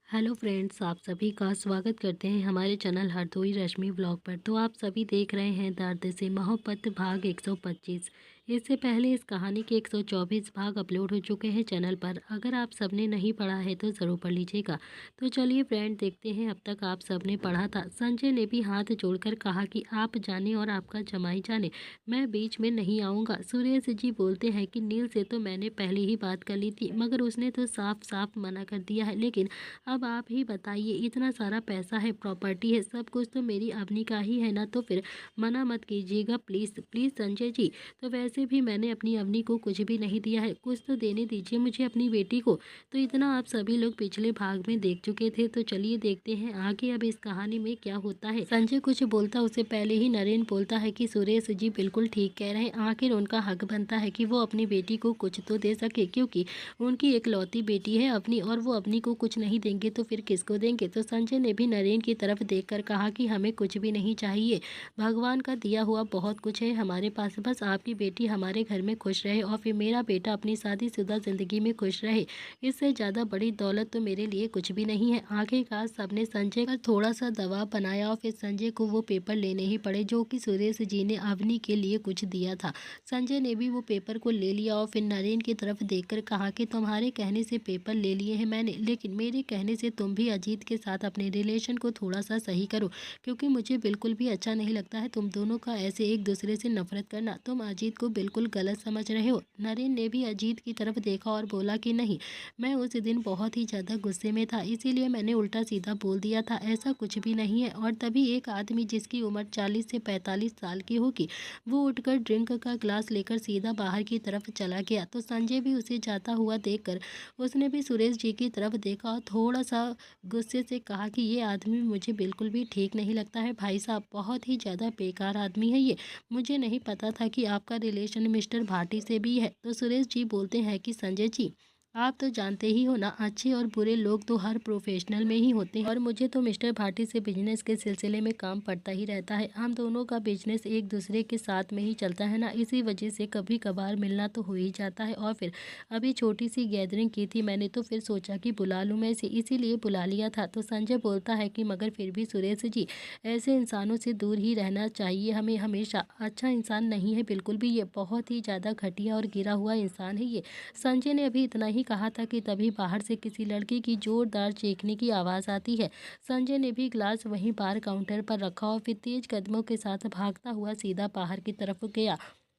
Hello friends, आप सभी का स्वागत करते हैं हमारे चैनल हरदोई रश्मि व्लॉग पर। तो आप सभी देख रहे हैं दर्द से मोहब्बत भाग 125। इससे पहले इस कहानी के 124 भाग अपलोड हो चुके हैं चैनल पर। अगर आप सबने नहीं पढ़ा है तो ज़रूर पढ़ लीजिएगा। तो चलिए फ्रेंड, देखते हैं अब तक आप सबने पढ़ा था। संजय ने भी हाथ जोड़कर कहा कि आप जाने और आपका जमाई जाने, मैं बीच में नहीं आऊँगा। सुरेश जी बोलते हैं कि नील से तो मैंने पहले ही बात कर ली थी, मगर उसने तो साफ साफ मना कर दिया है। लेकिन अब आप ही बताइए, इतना सारा पैसा है, प्रॉपर्टी है, सब कुछ तो मेरी अवनी का ही है ना। तो फिर मना मत कीजिएगा प्लीज़ प्लीज़ संजय जी। तो वैसे भी मैंने अपनी अवनी को कुछ भी नहीं दिया है, कुछ तो देने दीजिए मुझे अपनी बेटी को। तो इतना आप सभी लोग पिछले भाग में देख चुके थे। तो चलिए देखते हैं आगे अब इस कहानी में क्या होता है। संजय कुछ बोलता उससे पहले ही नरेन बोलता है कि सुरेश जी बिल्कुल ठीक कह रहे हैं। आखिर उनका हक बनता है कि वो अपनी बेटी को कुछ तो दे सके, क्योंकि उनकी इकलौती बेटी है अपनी, और वो अपनी को कुछ नहीं देंगे तो फिर किसको देंगे। तो संजय ने भी नरेन की तरफ देखकर कहा कि हमें कुछ भी नहीं चाहिए, भगवान का दिया हुआ बहुत कुछ है हमारे पास। बस आपकी बेटी हमारे घर में खुश रहे और फिर मेरा बेटा अपनी शादीशुदा जिंदगी में खुश रहे, इससे ज़्यादा बड़ी दौलत तो मेरे लिए कुछ भी नहीं है। आखिरकार सबने संजय पर थोड़ा सा दबाव बनाया और फिर संजय को वो पेपर लेने ही पड़े जो कि सुरेश जी ने अवनी के लिए कुछ दिया था। संजय ने भी वो पेपर को ले लिया और फिर नरेन की तरफ देखकर कहा कि तुम्हारे कहने से पेपर ले लिए हैं मैंने, लेकिन मेरे कहने से तुम भी अजीत के साथ अपने रिलेशन को थोड़ा सा सही करो, क्योंकि मुझे बिल्कुल भी अच्छा नहीं लगता है तुम दोनों का ऐसे एक दूसरे से नफरत करना। तुम अजीत को बिल्कुल गलत समझ रहे हो। नरेन ने भी अजीत की तरफ देखा और बोला कि नहीं, मैं उस दिन बहुत ही ज़्यादा गुस्से में था, इसीलिए मैंने उल्टा सीधा बोल दिया था, ऐसा कुछ भी नहीं है। और तभी एक आदमी जिसकी उम्र 40 से 45 साल की होगी, वो उठकर ड्रिंक का ग्लास लेकर सीधा बाहर की तरफ चला गया। तो संजय भी उसे जाता हुआ देखकर उसने भी सुरेश जी की तरफ देखा और थोड़ा सा गुस्से से कहा कि ये आदमी मुझे बिल्कुल भी ठीक नहीं लगता है भाई साहब, बहुत ही ज़्यादा बेकार आदमी है ये। मुझे नहीं पता था कि आपका रिलेशन मिस्टर भाटी से भी है। तो सुरेश जी बोलते हैं कि संजय जी, आप तो जानते ही हो ना, अच्छे और बुरे लोग तो हर प्रोफेशनल में ही होते हैं, और मुझे तो मिस्टर भाटी से बिजनेस के सिलसिले में काम पड़ता ही रहता है। हम दोनों का बिजनेस एक दूसरे के साथ में ही चलता है ना, इसी वजह से कभी कभार मिलना तो हो ही जाता है। और फिर अभी छोटी सी गैदरिंग की थी मैंने, तो फिर सोचा कि बुला लूँ मैं इसे, इसीलिए बुला लिया था। तो संजय बोलता है कि मगर फिर भी सुरेश जी, ऐसे इंसानों से दूर ही रहना चाहिए हमें हमेशा। अच्छा इंसान नहीं है बिल्कुल भी ये, बहुत ही ज़्यादा घटिया और गिरा हुआ इंसान है ये। संजय ने अभी इतना ही कहा था कि तभी बाहर से किसी लड़की की जोरदार चीखने की आवाज़ आती है। संजय ने भी ग्लास वहीं बार काउंटर पर रखा और फिर तेज कदमों के साथ भागता हुआ सीधा बाहर की तरफ गया।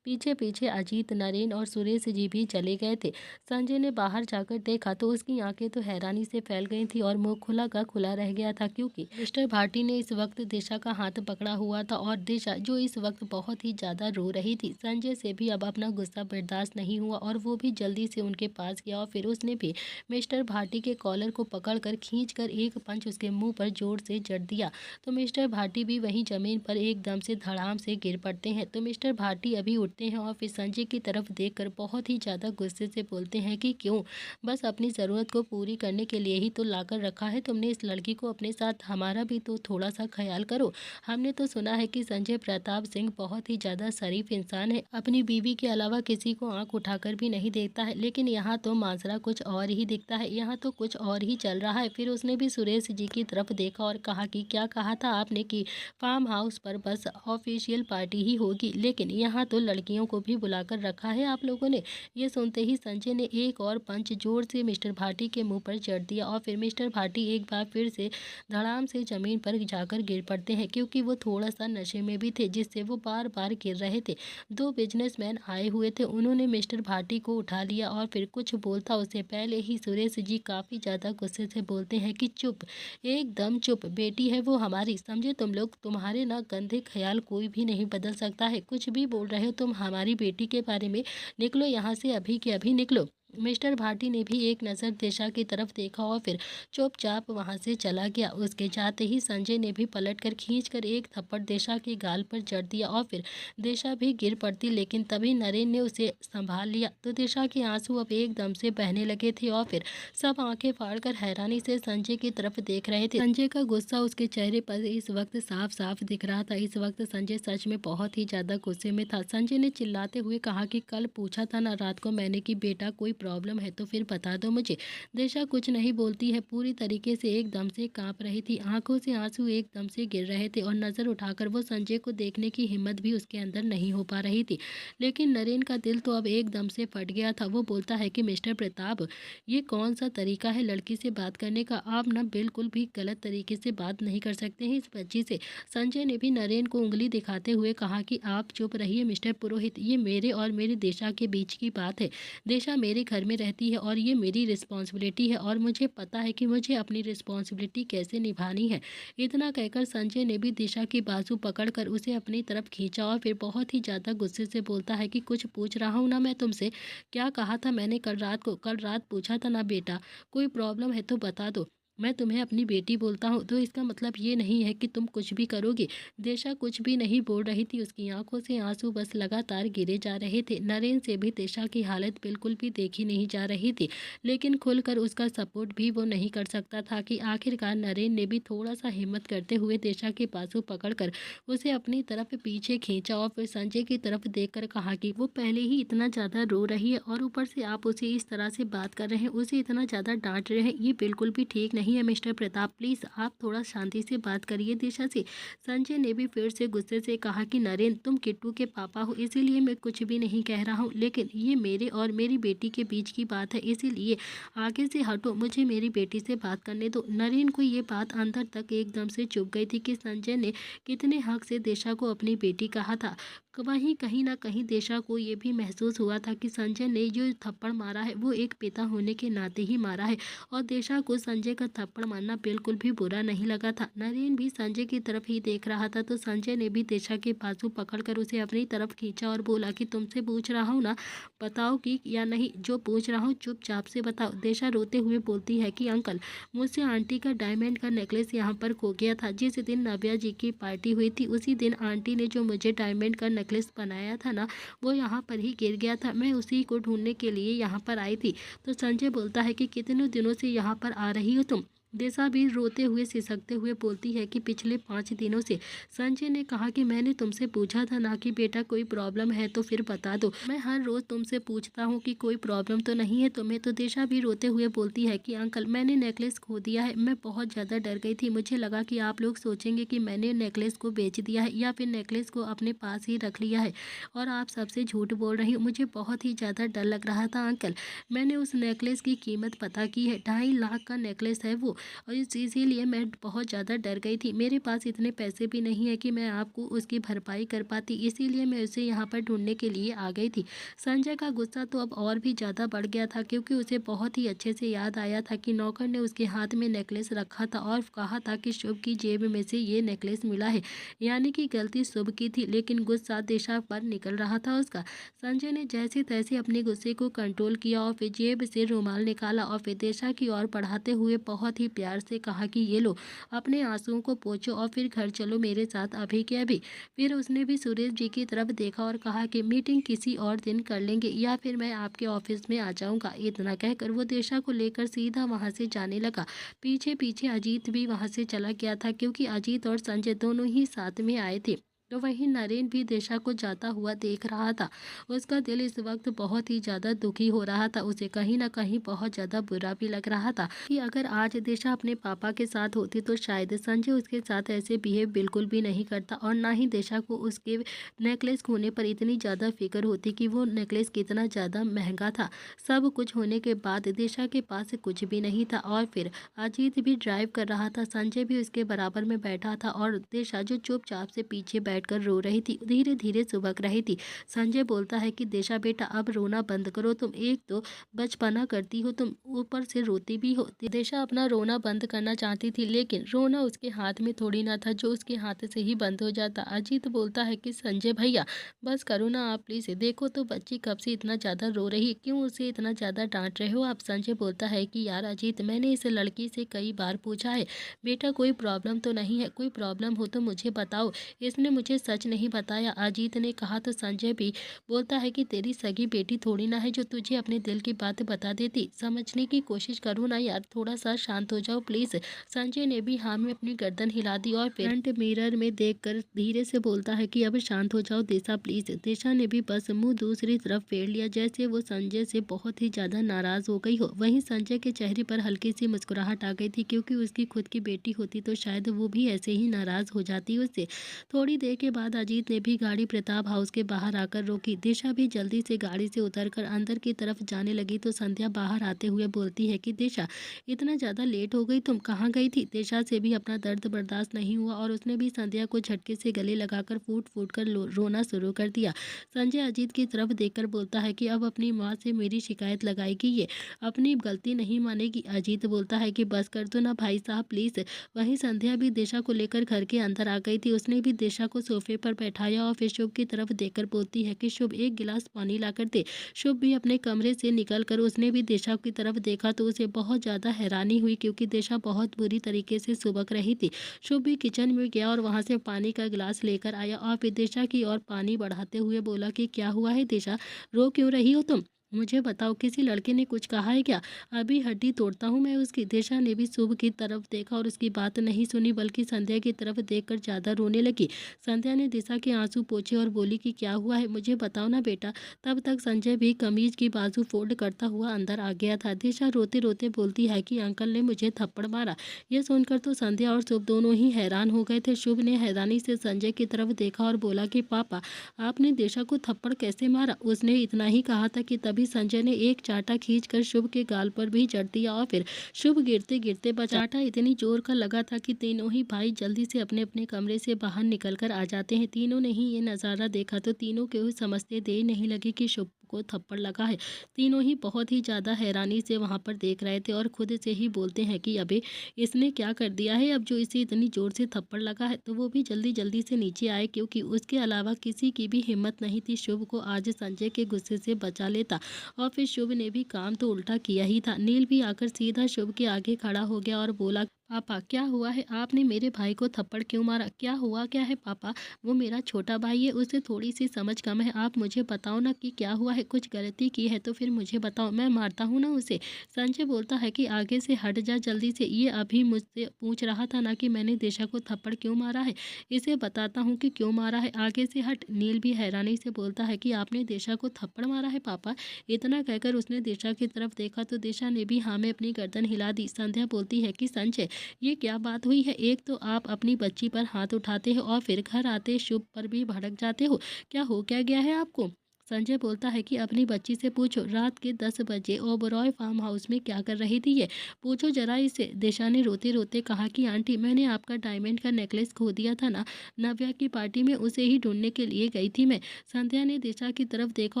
पीछे पीछे अजीत, नरेन और सुरेश जी भी चले गए थे। संजय ने बाहर जाकर देखा तो उसकी आंखें तो हैरानी से फैल गई थी और मुंह खुला का खुला रह गया था, क्योंकि मिस्टर भाटी ने इस वक्त दिशा का हाथ पकड़ा हुआ था, और दिशा जो इस वक्त बहुत ही ज़्यादा रो रही थी। संजय से भी अब अपना गुस्सा बर्दाश्त नहीं हुआ और वो भी जल्दी से उनके पास गया और फिर उसने भी मिस्टर भाटी के कॉलर को पकड़कर खींचकर एक पंच उसके मुंह पर जोर से जड़ दिया। तो मिस्टर भाटी भी वहीं जमीन पर एकदम से धड़ाम से गिर पड़ते हैं। तो मिस्टर भाटी अभी उठते हैं और फिर संजय की तरफ देखकर बहुत ही ज़्यादा गुस्से से बोलते हैं कि क्यों, बस अपनी ज़रूरत को पूरी करने के लिए ही तो लाकर रखा है तुमने इस लड़की को अपने साथ, हमारा भी तो थोड़ा सा ख्याल करो। हमने तो सुना है कि संजय प्रताप सिंह बहुत ही ज़्यादा शरीफ इंसान है, अपनी बीवी के अलावा किसी को आंख उठाकर भी नहीं देखता है, लेकिन यहाँ तो माजरा कुछ और ही दिखता है, यहाँ तो कुछ और ही चल रहा है। फिर उसने भी सुरेश जी की तरफ देखा और कहा कि क्या कहा था आपने कि फार्म हाउस पर बस ऑफिशियल पार्टी ही होगी, लेकिन यहाँ तो लड़कियों को भी बुलाकर रखा है आप लोगों ने। ये सुनते ही संजय ने एक और पंच जोर से मिस्टर भाटी के मुंह पर जड़ दिया और फिर मिस्टर भाटी एक बार फिर से धड़ाम से जमीन पर जाकर गिर पड़ते हैं, क्योंकि वो थोड़ा सा नशे में भी थे जिससे वो बार बार गिर रहे थे। दो बिजनेसमैन आए हुए थे, उन्होंने मिस्टर भाटी को उठा लिया और फिर कुछ बोलता उससे पहले ही सुरेश जी काफ़ी ज़्यादा गुस्से से बोलते हैं कि चुप, एकदम चुप, बेटी है वो हमारी, समझे तुम लोग, तुम्हारे ना गंदे ख्याल कोई भी नहीं बदल सकता है, कुछ भी बोल रहे हो तुम हमारी बेटी के बारे में, निकलो यहाँ से अभी के अभी निकलो। मिस्टर भाटी ने भी एक नज़र दिशा की तरफ देखा और फिर चुपचाप वहां से चला गया। उसके जाते ही संजय ने भी पलटकर खींचकर एक थप्पड़ दिशा के गाल पर जड़ दिया और फिर दिशा भी गिर पड़ती, लेकिन तभी नरेन ने उसे संभाल लिया। तो दिशा के आंसू अब एकदम से बहने लगे थे और फिर सब आंखें फाड़कर हैरानी से संजय की तरफ देख रहे थे। संजय का गुस्सा उसके चेहरे पर इस वक्त साफ साफ दिख रहा था। इस वक्त संजय सच में बहुत ही ज्यादा गुस्से में था। संजय ने चिल्लाते हुए कहा कि कल पूछा था ना रात को मैंने कि बेटा कोई प्रॉब्लम है तो फिर बता दो मुझे। दिशा कुछ नहीं बोलती है, पूरी तरीके से एकदम से काँप रही थी, आँखों से आँसू एकदम से गिर रहे थे और नज़र उठाकर वो संजय को देखने की हिम्मत भी उसके अंदर नहीं हो पा रही थी। लेकिन नरेन का दिल तो अब एकदम से फट गया था। वो बोलता है कि मिस्टर प्रताप, ये कौन-सा तरीका है लड़की से बात करने का? आप ना बिल्कुल भी गलत तरीके से बात नहीं कर सकते हैं इस बच्ची से। संजय ने भी नरेन को उँगली दिखाते हुए कहा कि आप चुप रहिए मिस्टर पुरोहित, ये मेरे और मेरी दिशा के बीच की बात है। दिशा मेरे घर में रहती है और ये मेरी रिस्पॉन्सिबिलिटी है और मुझे पता है कि मुझे अपनी रिस्पॉन्सिबिलिटी कैसे निभानी है। इतना कहकर संजय ने भी दिशा की बाजू पकड़कर उसे अपनी तरफ खींचा और फिर बहुत ही ज़्यादा गुस्से से बोलता है कि कुछ पूछ रहा हूँ ना मैं तुमसे? क्या कहा था मैंने कल रात को? कल रात पूछा था ना बेटा, कोई प्रॉब्लम है तो बता दो। मैं तुम्हें अपनी बेटी बोलता हूँ तो इसका मतलब ये नहीं है कि तुम कुछ भी करोगे। दिशा कुछ भी नहीं बोल रही थी, उसकी आंखों से आंसू बस लगातार गिरे जा रहे थे। नरेन से भी दिशा की हालत बिल्कुल भी देखी नहीं जा रही थी, लेकिन खुलकर उसका सपोर्ट भी वो नहीं कर सकता था कि आखिरकार नरेन ने भी थोड़ा सा हिम्मत करते हुए दिशा के बाजू पकड़कर उसे अपनी तरफ पीछे खींचा और फिर संजय की तरफ देखकर कहा कि वो पहले ही इतना ज़्यादा रो रही है और ऊपर से आप उसे इस तरह से बात कर रहे हैं, उसे इतना ज़्यादा डांट रहे हैं, ये बिल्कुल भी ठीक नहीं है मिस्टर प्रताप। प्लीज़ आप थोड़ा शांति से बात करिए दिशा से। संजय ने भी फिर से गुस्से से कहा कि नरेन, तुम किट्टू के पापा हो इसीलिए मैं कुछ भी नहीं कह रहा हूँ, लेकिन ये मेरे और मेरी बेटी के बीच की बात है, इसीलिए आगे से हटो, मुझे मेरी बेटी से बात करने दो। नरेन को ये बात अंदर तक एकदम से चुभ गई थी कि संजय ने कितने हक से दिशा को अपनी बेटी कहा था। वहीं कहीं ना कहीं दिशा को ये भी महसूस हुआ था कि संजय ने जो थप्पड़ मारा है वो एक पिता होने के नाते ही मारा है और दिशा को संजय का थप्पड़ मारना बिल्कुल भी बुरा नहीं लगा था। नरेन भी संजय की तरफ ही देख रहा था तो संजय ने भी दिशा के बाजू पकड़कर उसे अपनी तरफ खींचा और बोला कि तुमसे पूछ रहा हूँ ना, बताओ कि या नहीं, जो पूछ रहा हूँ चुपचाप से बताओ। दिशा रोते हुए बोलती है कि अंकल, मुझसे आंटी का डायमंड का नेकलेस यहाँ पर खो गया था। जिस दिन नव्या जी की पार्टी हुई थी उसी दिन आंटी ने जो मुझे डायमंड का नेकलेस बनाया था ना, वो यहाँ पर ही गिर गया था। मैं उसी को ढूंढने के लिए यहाँ पर आई थी। तो संजय बोलता है कि कितने दिनों से यहाँ पर आ रही हो तुम? दिशा भी रोते हुए सिसकते हुए बोलती है कि पिछले 5 दिनों से। संजय ने कहा कि मैंने तुमसे पूछा था ना कि बेटा कोई प्रॉब्लम है तो फिर बता दो, मैं हर रोज तुमसे पूछता हूँ कि कोई प्रॉब्लम तो नहीं है तुम्हें। तो दिशा भी रोते हुए बोलती है कि अंकल, मैंने नेकलेस खो दिया है, मैं बहुत ज़्यादा डर गई थी। मुझे लगा कि आप लोग सोचेंगे कि मैंने नेकलेस को बेच दिया है या फिर नेकलेस को अपने पास ही रख लिया है और आप सबसे झूठ बोल रही हूँ। मुझे बहुत ही ज़्यादा डर लग रहा था अंकल। मैंने उस नेकलेस की कीमत पता की है, 2.5 लाख का नेकलेस है वो, और इसीलिए मैं बहुत ज़्यादा डर गई थी। मेरे पास इतने पैसे भी नहीं है कि मैं आपको उसकी भरपाई कर पाती, इसीलिए मैं उसे यहाँ पर ढूंढने के लिए आ गई थी। संजय का गुस्सा तो अब और भी ज़्यादा बढ़ गया था क्योंकि उसे बहुत ही अच्छे से याद आया था कि नौकर ने उसके हाथ में नेकलेस रखा था और कहा था कि शुभ की जेब में से ये नेकलेस मिला है, यानी कि गलती शुभ की थी, लेकिन गुस्सा दिशा पर निकल रहा था उसका। संजय ने जैसे तैसे अपने गुस्से को कंट्रोल किया और फिर जेब से रुमाल निकाला और फिर दिशा की ओर बढ़ाते हुए बहुत ही प्यार से कहा कि ये लो, अपने आंसुओं को पोंछो और फिर घर चलो मेरे साथ अभी के अभी। फिर उसने भी सुरेश जी की तरफ देखा और कहा कि मीटिंग किसी और दिन कर लेंगे या फिर मैं आपके ऑफिस में आ जाऊंगा। इतना कहकर वो दिशा को लेकर सीधा वहां से जाने लगा। पीछे पीछे अजीत भी वहां से चला गया था क्योंकि अजीत और संजय दोनों ही साथ में आए थे। तो वहीं नरेन भी दिशा को जाता हुआ देख रहा था। उसका दिल इस वक्त बहुत ही ज़्यादा दुखी हो रहा था। उसे कहीं ना कहीं बहुत ज़्यादा बुरा भी लग रहा था कि अगर आज दिशा अपने पापा के साथ होती तो शायद संजय उसके साथ ऐसे बिहेव बिल्कुल भी नहीं करता और ना ही दिशा को उसके नेकलेस खोने पर इतनी ज़्यादा फिक्र होती कि वो नेकलेस कितना ज़्यादा महंगा था। सब कुछ होने के बाद दिशा के पास कुछ भी नहीं था और फिर अजीत भी ड्राइव कर रहा था, संजय भी उसके बराबर में बैठा था और दिशा जो चुपचाप से पीछे बैठकर रो रही थी, धीरे धीरे सुबक रही थी। संजय बोलता है कि दिशा बेटा अब रोना बंद करो, तुम एक तो बचपना करती हो, तुम ऊपर से रोती भी हो। दिशा अपना रोना बंद करना चाहती थी लेकिन रोना उसके हाथ में थोड़ी ना था जो उसके हाथ से ही बंद हो जाता। अजीत बोलता है कि संजय भैया बस करो ना आप प्लीज, देखो तो बच्ची कब से इतना ज्यादा रो रही है, क्यों उसे इतना ज्यादा डांट रहे हो आप। संजय बोलता है कि यार अजीत, मैंने इस लड़की से कई बार पूछा है बेटा कोई प्रॉब्लम तो नहीं है, कोई प्रॉब्लम हो तो मुझे बताओ, इसने मुझे मुझे सच नहीं बताया, अजीत ने कहा। तो संजय भी बोलता है कि तेरी सगी बेटी थोड़ी ना है जो तुझे अपने दिल की बात बता देती। समझने की कोशिश करो ना यार, थोड़ा सा शांत हो जाओ प्लीज। संजय ने भी हाँ में अपनी गर्दन हिला दी और फिर फ्रंट मिरर में देखकर धीरे से बोलता है कि अब शांत हो जाओ दिशा प्लीज। दिशा ने भी बस मुंह दूसरी तरफ फेर लिया, जैसे वो संजय से बहुत ही ज्यादा नाराज हो गई हो। वहीं संजय के चेहरे पर हल्की सी मुस्कुराहट आ गई थी, क्योंकि उसकी खुद की बेटी होती तो शायद वो भी ऐसे ही नाराज हो जाती उससे। थोड़ी देर के बाद अजीत ने भी गाड़ी प्रताप हाउस के बाहर आकर रोकी। दिशा भी जल्दी से गाड़ी से उतरकर अंदर की तरफ जाने लगी तो संध्या बाहर आते हुए बोलती है कि दिशा, इतना ज़्यादा लेट हो गई, तुम कहाँ गई थी? दिशा से भी अपना दर्द बर्दाश्त नहीं हुआ और उसने भी संध्या को झटके से गले लगाकर फूट फूट कर रोना शुरू कर दिया। संजय अजीत की तरफ देखकर बोलता है कि अब अपनी माँ से मेरी शिकायत लगाएगी, ये अपनी गलती नहीं मानेगी। अजीत बोलता है कि बस कर दो ना भाई साहब प्लीज़। वहीं संध्या भी दिशा को लेकर घर के अंदर आ गई थी। उसने भी दिशा को सोफे पर बैठाया और फिर शुभ की तरफ देखकर बोलती है कि शुभ, एक गिलास पानी लाकर दे। शुभ भी अपने कमरे से निकलकर उसने भी दिशा की तरफ देखा तो उसे बहुत ज़्यादा हैरानी हुई, क्योंकि दिशा बहुत बुरी तरीके से सुबक रही थी। शुभ भी किचन में गया और वहां से पानी का गिलास लेकर आया और फिर दिशा की ओर पानी बढ़ाते हुए बोला कि क्या हुआ है दिशा, रो क्यों रही हो तुम? मुझे बताओ, किसी लड़के ने कुछ कहा है क्या? अभी हड्डी तोड़ता हूँ मैं उसकी। दिशा ने भी शुभ की तरफ देखा और उसकी बात नहीं सुनी, बल्कि संध्या की तरफ देखकर ज़्यादा रोने लगी। संध्या ने दिशा के आंसू पोंछे और बोली कि क्या हुआ है, मुझे बताओ ना बेटा। तब तक संजय भी कमीज की बाजू फोल्ड करता हुआ अंदर आ गया था। दिशा रोते रोते बोलती है कि अंकल ने मुझे थप्पड़ मारा। यह सुनकर तो संध्या और शुभ दोनों ही हैरान हो गए थे। शुभ ने हैरानी से संजय की तरफ देखा और बोला कि पापा, आपने दिशा को थप्पड़ कैसे मारा? उसने इतना ही कहा था कि तभी संजय ने एक चाटा खींचकर शुभ के गाल पर भी जड़ दिया और फिर शुभ गिरते गिरते बचा। चाटा इतनी जोर का लगा था कि तीनों ही भाई जल्दी से अपने अपने कमरे से बाहर निकलकर आ जाते हैं। तीनों ने ही ये नज़ारा देखा तो तीनों के समझते देर नहीं लगी कि शुभ को थप्पड़ लगा है। तीनों ही बहुत ही ज़्यादा हैरानी से वहां पर देख रहे थे और खुद से ही बोलते हैं कि अबे इसने क्या कर दिया है, अब जो इसे इतनी जोर से थप्पड़ लगा है। तो वो भी जल्दी जल्दी से नीचे आए, क्योंकि उसके अलावा किसी की भी हिम्मत नहीं थी शुभ को आज संजय के गुस्से से बचा लेता। और फिर शुभ ने भी काम तो उल्टा किया ही था। नील भी आकर सीधा शुभ के आगे खड़ा हो गया और बोला, पापा क्या हुआ है, आपने मेरे भाई को थप्पड़ क्यों मारा? क्या हुआ क्या है पापा? वो मेरा छोटा भाई है, उसे थोड़ी सी समझ कम है। आप मुझे बताओ ना कि क्या हुआ है, कुछ गलती की है तो फिर मुझे बताओ, मैं मारता हूँ ना उसे। संजय बोलता है कि आगे से हट जा जल्दी से, ये अभी मुझसे पूछ रहा था ना कि मैंने दिशा को थप्पड़ क्यों मारा है, इसे बताता हूँ कि क्यों मारा है, आगे से हट। नील भी हैरानी से बोलता है कि आपने दिशा को थप्पड़ मारा है पापा? इतना कहकर उसने दिशा की तरफ देखा तो दिशा ने भी हाँ में अपनी गर्दन हिला दी। संध्या बोलती है कि संजय, ये क्या बात हुई है? एक तो आप अपनी बच्ची पर हाथ उठाते हो और फिर घर आते शुभ पर भी भड़क जाते हो, क्या हो क्या गया है आपको? संजय बोलता है कि अपनी बच्ची से पूछो, रात के 10 बजे ओबरॉय फार्म हाउस में क्या कर रही थी, ये पूछो जरा इसे। दिशा ने रोते रोते कहा कि आंटी, मैंने आपका डायमंड का नेकलेस खो दिया था ना, नव्या की पार्टी में उसे ही ढूंढने के लिए गई थी मैं। संध्या ने दिशा की तरफ देखा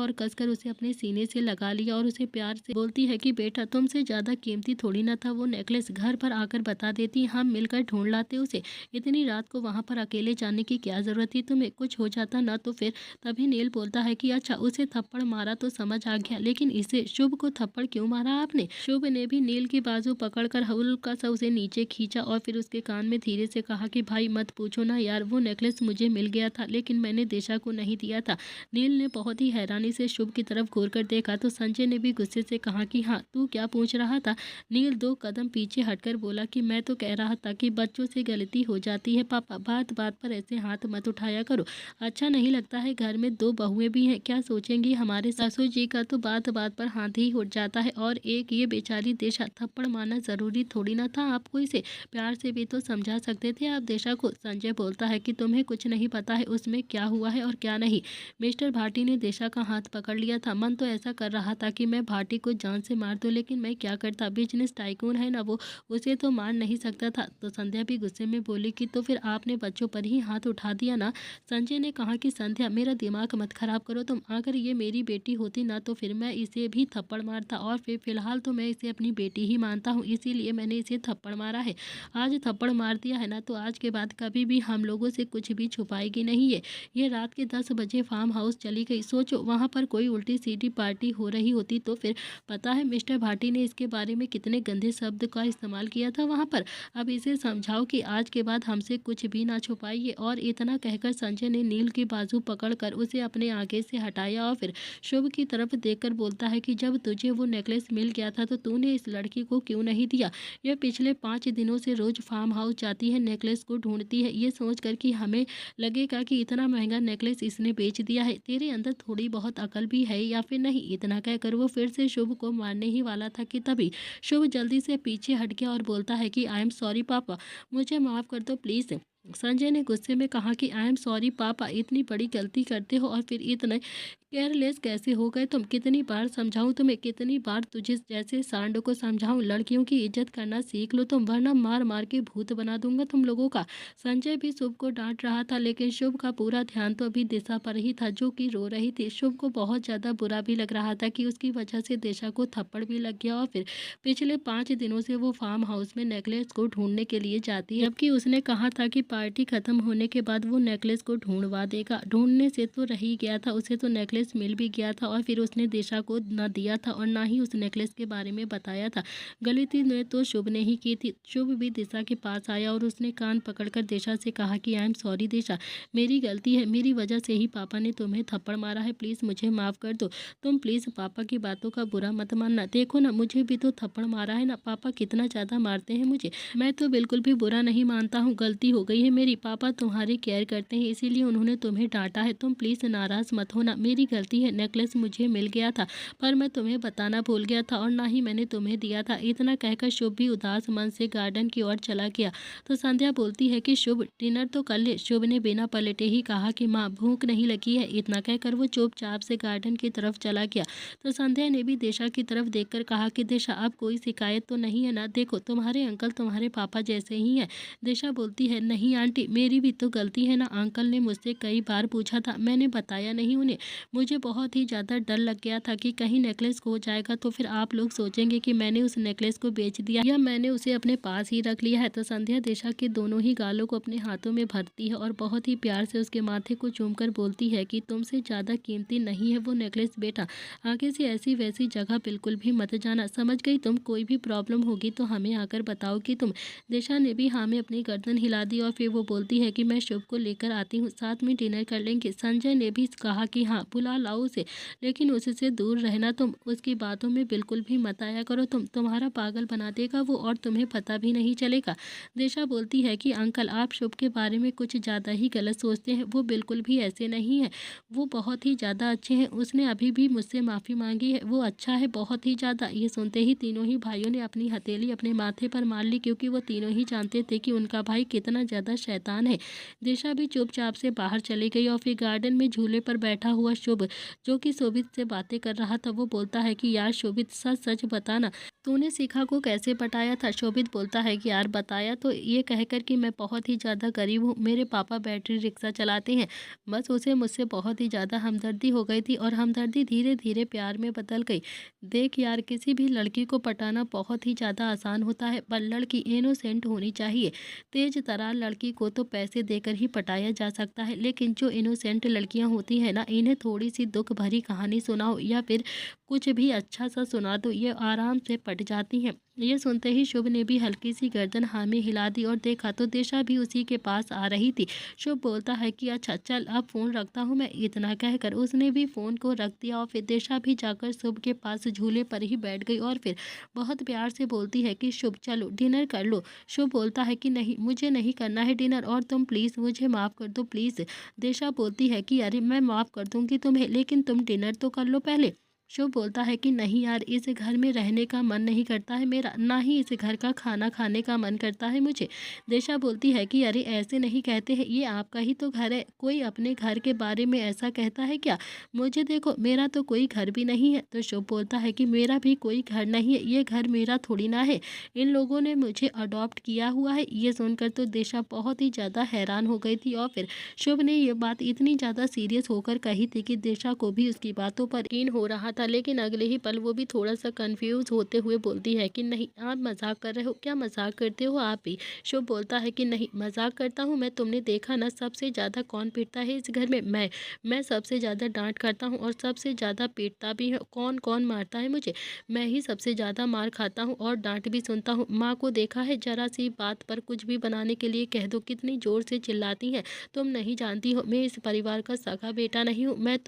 और कसकर उसे अपने सीने से लगा लिया और उसे प्यार से बोलती है कि बेटा, तुमसे ज़्यादा कीमती थोड़ी ना था वो नेकलेस, घर पर आकर बता देती, हम मिलकर ढूंढ लाते उसे। इतनी रात को वहाँ पर अकेले जाने की क्या ज़रूरत थी तुम्हें? कुछ हो जाता ना तो फिर। तभी नील बोलता है कि अच्छा, उसे थप्पड़ मारा तो समझ आ गया, लेकिन इसे शुभ को थप्पड़ क्यों मारा आपने? शुभ ने भी नील की बाजू पकड़कर हल्का सा उसे नीचे खींचा और फिर उसके कान में धीरे से कहा कि भाई मत पूछो ना यार, वो नेकलेस मुझे मिल गया था लेकिन मैंने दिशा को नहीं दिया था। नील ने बहुत ही हैरानी से शुभ की तरफ घूर कर देखा तो संजय ने भी गुस्से से कहा कि हाँ, तू क्या पूछ रहा था? नील 2 कदम पीछे हटकर बोला कि मैं तो कह रहा था कि बच्चों से गलती हो जाती है पापा, बात बात पर ऐसे हाथ मत उठाया करो। अच्छा नहीं लगता है, घर में 2 बहुएं भी हैं, क्या सोचेंगी हमारे ससुर जी का? तो बात बात पर हाथ ही उठ जाता है। और एक ये बेचारी दिशा, थप्पड़ मारना जरूरी थोड़ी ना था आपको, इसे प्यार से भी तो समझा सकते थे आप दिशा को। संजय बोलता है कि तुम्हें कुछ नहीं पता है उसमें क्या हुआ है और क्या नहीं। मिस्टर भाटी ने दिशा का हाथ पकड़ लिया था, मन तो ऐसा कर रहा था कि मैं भाटी को जान से मार दूं, लेकिन मैं क्या करता, बिजनेस टाइकून है ना वो, उसे तो मार नहीं सकता था। तो संध्या भी गुस्से में बोली कि तो फिर आपने बच्चों पर ही हाथ उठा दिया ना। संजय ने कहा कि संध्या, मेरा दिमाग मत खराब करो तुम, अगर ये मेरी बेटी होती ना तो फिर मैं इसे भी थप्पड़ मारता, और फिर फ़िलहाल तो मैं इसे अपनी बेटी ही मानता हूँ, इसीलिए मैंने इसे थप्पड़ मारा है। आज थप्पड़ मार दिया है ना तो आज के बाद कभी भी हम लोगों से कुछ भी छुपाएगी नहीं है। ये रात के 10 बजे फार्म हाउस चली गई। सोचो वहाँ पर कोई उल्टी-सीधी पार्टी हो रही होती तो फिर पता है मिस्टर भाटी ने इसके बारे में कितने गंदे शब्द का इस्तेमाल किया था वहाँ पर। अब इसे समझाओ कि आज के बाद हमसे कुछ भी ना छुपाइए। और इतना कहकर संजय ने नील की बाजू पकड़कर उसे अपने आगे से हटाया और फिर शुभ की तरफ देखकर बोलता है कि जब तुझे वो नेकलेस मिल गया था तो तूने इस लड़की को क्यों नहीं दिया। यह पिछले 5 दिनों से रोज फार्म हाउस जाती है, नेकलेस को ढूंढती है, ये सोच कर कि हमें लगेगा कि इतना महंगा नेकलेस इसने बेच दिया है। तेरे अंदर थोड़ी बहुत अकल भी है या फिर नहीं। इतना कहकर वो फिर से शुभ को मारने ही वाला था कि तभी शुभ जल्दी से पीछे हट गया और बोलता है कि आई एम सॉरी पापा, मुझे माफ़ कर दो प्लीज़। संजय ने गुस्से में कहा कि आई एम सॉरी पापा, इतनी बड़ी गलती करते हो और फिर इतने केयरलेस कैसे हो गए तुम। कितनी बार समझाऊं तुम्हें, कितनी बार तुझे जैसे सांड को समझाऊं। लड़कियों की इज्जत करना सीख लो तुम, वरना मार मार के भूत बना दूंगा तुम लोगों का। संजय भी शुभ को डांट रहा था लेकिन शुभ का पूरा ध्यान तो अभी दिशा पर ही था जो कि रो रही थी। शुभ को बहुत ज़्यादा बुरा भी लग रहा था कि उसकी वजह से दिशा को थप्पड़ भी लग गया और फिर पिछले 5 दिनों से वो फार्म हाउस में नेकलेस को ढूंढने के लिए जाती है, जबकि उसने कहा था कि पार्टी खत्म होने के बाद वो नेकलेस को ढूंढवा देगा। ढूंढने से तो रह ही गया था, उसे तो नेकलेस मिल भी गया था और फिर उसने दिशा को ना दिया था और ना ही उस नेकलेस के बारे में बताया था। गलती ने तो शुभ ने ही की थी। शुभ भी दिशा के पास आया और उसने कान पकड़कर दिशा से कहा कि आई एम सॉरी दिशा, मेरी गलती है, मेरी वजह से ही पापा ने तुम्हें थप्पड़ मारा है, प्लीज़ मुझे माफ़ कर दो। तुम प्लीज़ पापा की बातों का बुरा मत मानना। देखो ना, मुझे भी तो थप्पड़ मारा है ना, पापा कितना ज़्यादा मारते हैं मुझे। मैं तो बिल्कुल भी बुरा नहीं मानता हूँ, गलती हो गई है मेरी। पापा तुम्हारी केयर करते हैं इसीलिए उन्होंने तुम्हें डांटा है। तुम प्लीज़ नाराज़ मत होना, मेरी गलती है। नेकलेस मुझे मिल गया था पर मैं तुम्हें बताना भूल गया था और ना ही मैंने तुम्हें दिया था। इतना कहकर शुभ भी उदास मन से गार्डन की ओर चला गया। तो संध्या बोलती है कि शुभ डिनर तो कर ले। शुभ ने बिना पलटे ही कहा कि माँ भूख नहीं लगी है। इतना कहकर वो चुपचाप से गार्डन की तरफ चला गया। तो संध्या ने भी दिशा की तरफ देखकर कहा कि दिशा अब कोई शिकायत तो नहीं है ना, देखो तुम्हारे अंकल तुम्हारे पापा जैसे ही हैं। दिशा बोलती है नहीं आंटी, मेरी भी तो गलती है ना, अंकल ने मुझसे कई बार पूछा था, मैंने बताया नहीं उन्हें। मुझे बहुत ही ज़्यादा डर लग गया था कि कहीं नेकलेस खो जाएगा तो फिर आप लोग सोचेंगे कि मैंने उस नेकलेस को बेच दिया या मैंने उसे अपने पास ही रख लिया है। तो संध्या दिशा के दोनों ही गालों को अपने हाथों में भरती है और बहुत ही प्यार से उसके माथे को चूमकर बोलती है कि तुमसे ज़्यादा कीमती नहीं है वो नेकलेस बेटा, आगे से ऐसी वैसी जगह बिल्कुल भी मत जाना, समझ गई तुम। कोई भी प्रॉब्लम होगी तो हमें आकर बताओगी तुम। दिशा ने भी हाँ में अपनी गर्दन हिला दी और फिर वो बोलती है कि मैं शुभ को लेकर आती हूँ, साथ में डिनर कर लेंगे। संजय ने भी कहा कि हाँ बुला लाओ उसे, लेकिन उससे दूर रहना तुम, उसकी बातों में बिल्कुल भी मत आया करो तुम, तुम्हारा पागल बना देगा वो और तुम्हें पता भी नहीं चलेगा। दिशा बोलती है कि अंकल आप शुभ के बारे में कुछ ज़्यादा ही गलत सोचते हैं, वो बिल्कुल भी ऐसे नहीं है, वो बहुत ही ज़्यादा अच्छे हैं। उसने अभी भी मुझसे माफ़ी मांगी है, वो अच्छा है बहुत ही ज़्यादा। ये सुनते ही तीनों ही भाइयों ने अपनी हथेली अपने माथे पर मार ली क्योंकि वो तीनों ही जानते थे कि उनका भाई कितना ज़्यादा शैतान है। दिशा भी चुपचाप से बाहर चली गई और फिर गार्डन में झूले पर बैठा हुआ शुभ जो कि शोभित से बातें कर रहा था वो बोलता है कि यार शोभित सच सच बताना, तूने शिखा को कैसे पटाया था। शोभित बोलता है कि यार बताया तो ये कहकर कि मैं बहुत ही ज़्यादा गरीब हूँ, मेरे पापा बैटरी रिक्शा चलाते हैं, बस उसे मुझसे बहुत ही ज़्यादा हमदर्दी हो गई थी और हमदर्दी धीरे धीरे प्यार में बदल गई। देख यार किसी भी लड़की को पटाना बहुत ही ज़्यादा आसान होता है पर लड़की इनोसेंट होनी चाहिए। तेज तरार लड़की को तो पैसे देकर ही पटाया जा सकता है, लेकिन जो इनोसेंट लड़कियां होती हैं ना, इन्हें थोड़ी सी दुख भरी कहानी सुनाओ या फिर कुछ भी अच्छा सा सुना दो, ये आराम से पट जाती हैं। ये सुनते ही शुभ ने भी हल्की सी गर्दन हाँ में हिला दी और देखा तो दिशा भी उसी के पास आ रही थी। शुभ बोलता है कि अच्छा चल अब फ़ोन रखता हूँ मैं। इतना कहकर उसने भी फ़ोन को रख दिया और फिर दिशा भी जाकर शुभ के पास झूले पर ही बैठ गई और फिर बहुत प्यार से बोलती है कि शुभ चलो डिनर कर लो। शुभ बोलता है कि नहीं मुझे नहीं करना है डिनर और तुम प्लीज़ मुझे माफ़ कर दो प्लीज़। दिशा बोलती है कि अरे मैं माफ़ कर दूंगी तुम्हें, लेकिन तुम डिनर तो कर लो पहले। शुभ बोलता है कि नहीं यार, इस घर में रहने का मन नहीं करता है मेरा, ना ही इस घर का खाना खाने का मन करता है मुझे। दिशा बोलती है कि अरे ऐसे नहीं कहते हैं, ये आपका ही तो घर है, कोई अपने घर के बारे में ऐसा कहता है क्या? मुझे देखो, मेरा तो कोई घर भी नहीं है। तो शुभ बोलता है कि मेरा भी कोई घर नहीं है, ये घर मेरा थोड़ी ना है, इन लोगों ने मुझे अडॉप्ट किया हुआ है। ये सुनकर तो दिशा बहुत ही ज़्यादा हैरान हो गई थी और फिर शुभ ने ये बात इतनी ज़्यादा सीरियस होकर कही थी कि दिशा को भी उसकी बातों पर यकीन हो रहा था, लेकिन अगले ही पल वो भी थोड़ा सा कंफ्यूज होते हुए बोलती है कि नहीं, आप मजाक कर रहे हो क्या? मजाक करते हो आप भी? शुभ बोलता है कि नहीं, मजाक करता हूँ मैं? तुमने देखा ना, सबसे ज़्यादा कौन पीटता है इस घर में? मैं सबसे ज़्यादा डांट खाता हूँ और सबसे ज़्यादा पीटता भी है। कौन कौन मारता है मुझे? मैं ही सबसे ज़्यादा मार खाता हूँ और डांट भी सुनता हूँ। माँ को देखा है, जरा सी बात पर कुछ भी बनाने के लिए कह दो, कितनी ज़ोर से चिल्लाती हैं। तुम नहीं जानती हो, मैं इस परिवार का सगा बेटा नहीं हूँ। मैं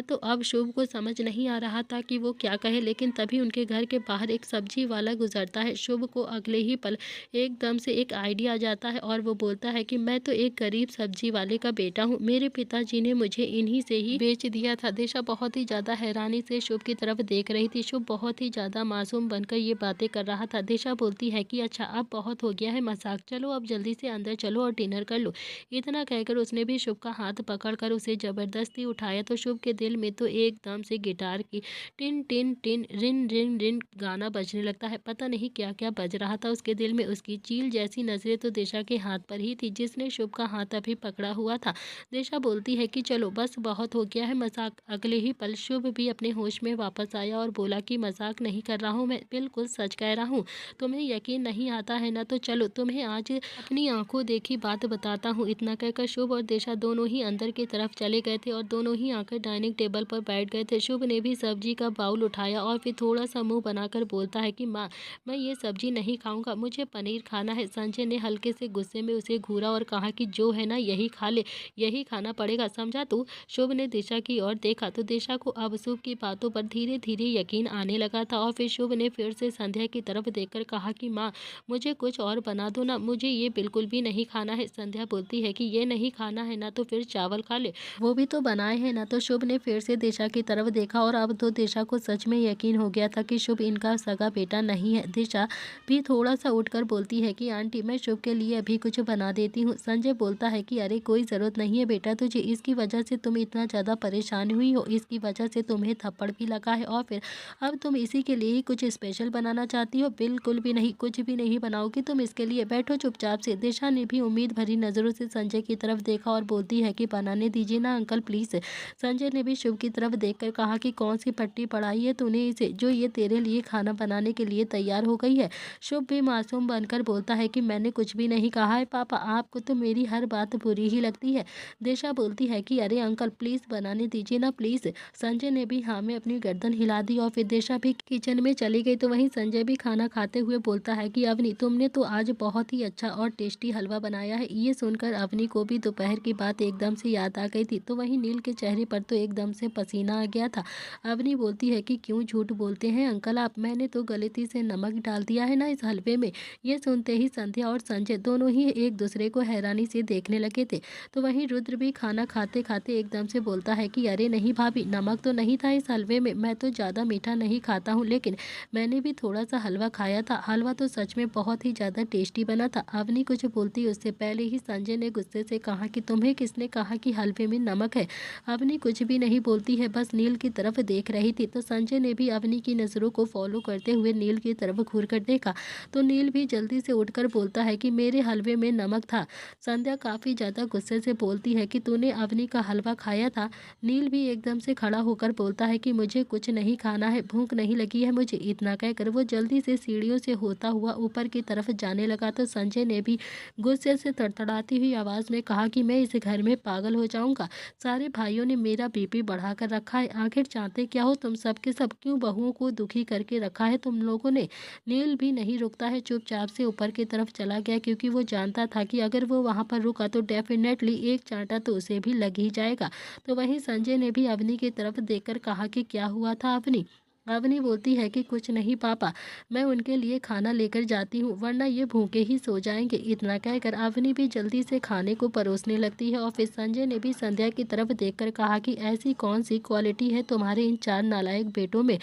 तो अब शुभ को समझ नहीं आ रहा था कि वो क्या कहे, लेकिन तभी उनके घर के बाहर एक सब्जी वाला गुजरता है। शुभ को अगले ही पल एकदम से एक आइडिया आ जाता है और वो बोलता है कि मैं तो एक गरीब सब्जी वाले का बेटा हूँ, मेरे पिताजी ने मुझे इन्हीं से ही बेच दिया था। दिशा बहुत ही ज़्यादा हैरानी से शुभ की तरफ देख रही थी। शुभ बहुत ही ज़्यादा मासूम बनकर ये बातें कर रहा था। दिशा बोलती है कि अच्छा, अब बहुत हो गया है मजाक, चलो अब जल्दी से अंदर चलो और डिनर कर लो। इतना कहकर उसने भी शुभ का हाथ पकड़कर उसे जबरदस्ती उठाया तो शुभ के दिल में तो एकदम से गिटार की टिन टिन टिन रिन रिन रिन गाना बजने लगता है। पता नहीं क्या क्या बज रहा था उसके दिल में। उसकी चील जैसी नजरें तो दिशा के हाथ पर ही थी, जिसने शुभ का हाथ अभी पकड़ा हुआ था। दिशा बोलती है कि चलो बस बहुत हो गया है मजाक। अगले ही पल शुभ भी अपने होश में वापस आया और बोला कि मजाक नहीं कर रहा हूँ, मैं बिल्कुल सच कह रहा हूँ। तुम्हें यकीन नहीं आता है ना, तो चलो तुम्हें आज अपनी आंखों देखी बात बताता हूँ। इतना कहकर शुभ और दिशा दोनों ही अंदर की तरफ चले गए थे और दोनों ही आकर डाइनिंग टेबल पर बैठ गए थे। शुभ ने भी सब्जी का बाउल उठाया और फिर थोड़ा सा मुंह बनाकर बोलता है कि माँ, मैं ये सब्जी नहीं खाऊंगा, मुझे पनीर खाना है। संजय ने हल्के से गुस्से में उसे घूरा और कहा कि जो है ना, यही खा ले, यही खाना पड़ेगा, समझा तू? शुभ ने दिशा की ओर देखा तो दिशा को अब शुभ की बातों पर धीरे धीरे यकीन आने लगा था और फिर शुभ ने फिर से संध्या की तरफ देखकर कहा कि माँ, मुझे कुछ और बना दो ना, मुझे ये बिल्कुल भी नहीं खाना है। संध्या बोलती है कि ये नहीं खाना है ना, तो फिर चावल खा ले, वो भी तो बनाए हैं ना। तो शुभ ने फिर से दिशा की तरफ देखा और अब तो दिशा को सच में यकीन हो गया था कि शुभ इनका सगा बेटा नहीं है। दिशा भी थोड़ा सा उठकर बोलती है कि आंटी, मैं शुभ के लिए अभी कुछ बना देती हूँ। संजय बोलता है कि अरे कोई ज़रूरत नहीं है बेटा तुझे, इसकी वजह से तुम इतना ज़्यादा परेशान हुई हो, इसकी वजह से तुम्हें थप्पड़ भी लगा है और फिर अब तुम इसी के लिए ही कुछ स्पेशल बनाना चाहती हो? बिल्कुल भी नहीं, कुछ भी नहीं बनाओगी तुम इसके लिए, बैठो चुपचाप से। दिशा ने भी उम्मीद भरी नज़रों से संजय की तरफ देखा और बोलती है कि बनाने दीजिए ना अंकल प्लीज़। संजय ने भी शुभ की तरफ देखकर कहा कि कौन सी पट्टी पढ़ाई है तूने इसे, जो ये तेरे लिए खाना बनाने के लिए तैयार हो गई है? शुभ भी मासूम बनकर बोलता है कि मैंने कुछ भी नहीं कहा है पापा, आपको तो मेरी हर बात बुरी ही लगती है। दिशा बोलती है कि अरे अंकल प्लीज़ बनाने दीजिए ना प्लीज़। संजय ने भी हाँ में अपनी गर्दन हिला दी और फिर दिशा भी किचन में चली गई। तो वहीं संजय भी खाना खाते हुए बोलता है कि अवनी, तुमने तो आज बहुत ही अच्छा और टेस्टी हलवा बनाया है। ये सुनकर अवनी को भी दोपहर की बात एकदम से याद आ गई थी। तो वहीं नील के चेहरे पर तो एकदम से पसीना आ गया था। अवनी बोलती है कि क्यों झूठ बोलते हैं अंकल आप, मैंने तो गलती से नमक डाल दिया है ना इस हलवे में। ये सुनते ही संध्या और संजय दोनों ही एक दूसरे को हैरानी से देखने लगे थे। तो वहीं रुद्र भी खाना खाते खाते एकदम से बोलता है कि अरे नहीं भाभी, नमक तो नहीं था इस हलवे में, मैं तो ज़्यादा मीठा नहीं खाता हूँ, लेकिन मैंने भी थोड़ा सा हलवा खाया था, हलवा तो सच में बहुत ही ज़्यादा टेस्टी बना था। अवनी कुछ बोलती उससे पहले ही संजय ने गुस्से से कहा कि तुम्हें किसने कहा कि हलवे में नमक है? अवनी कुछ भी नहीं बोलती है, बस नील की तरफ देख रही थी। तो संजय ने भी अवनी की नज़रों को फॉलो करते हुए नील की तरफ घूर कर देखा। तो नील भी जल्दी से उठकर बोलता है कि मेरे हलवे में नमक था। संध्या काफ़ी ज़्यादा गुस्से से बोलती है कि तूने अवनी का हलवा खाया था? नील भी एकदम से खड़ा होकर बोलता है कि मुझे कुछ नहीं खाना है, भूख नहीं लगी है मुझे। इतना कहकर वो जल्दी से सीढ़ियों से होता हुआ ऊपर की तरफ जाने लगा। तो संजय ने भी गुस्से से तड़तड़ाती हुई आवाज़ में कहा कि मैं इस घर में पागल हो जाऊंगा, सारे भाइयों ने मेरा बीपी बढ़ा कर रखा है, आखिर चाहते क्या हो तुम सब के सब, क्यों बहुओं को दुखी करके रखा है तुम लोगों ने? नील भी नहीं रुकता है, चुपचाप से ऊपर की तरफ चला गया, क्योंकि वो जानता था कि अगर वो वहाँ पर रुका तो डेफिनेटली एक चांटा तो उसे भी लग ही जाएगा। तो वहीं संजय ने भी अवनी की तरफ देखकर कहा कि क्या हुआ था अवनी? अवनी बोलती है कि कुछ नहीं पापा, मैं उनके लिए खाना लेकर जाती हूँ वरना ये भूखे ही सो जाएंगे। इतना कहकर अवनी भी जल्दी से खाने को परोसने लगती है और फिर संजय ने भी संध्या की तरफ देखकर कहा कि ऐसी कौन सी क्वालिटी है तुम्हारे इन चार नालायक बेटों में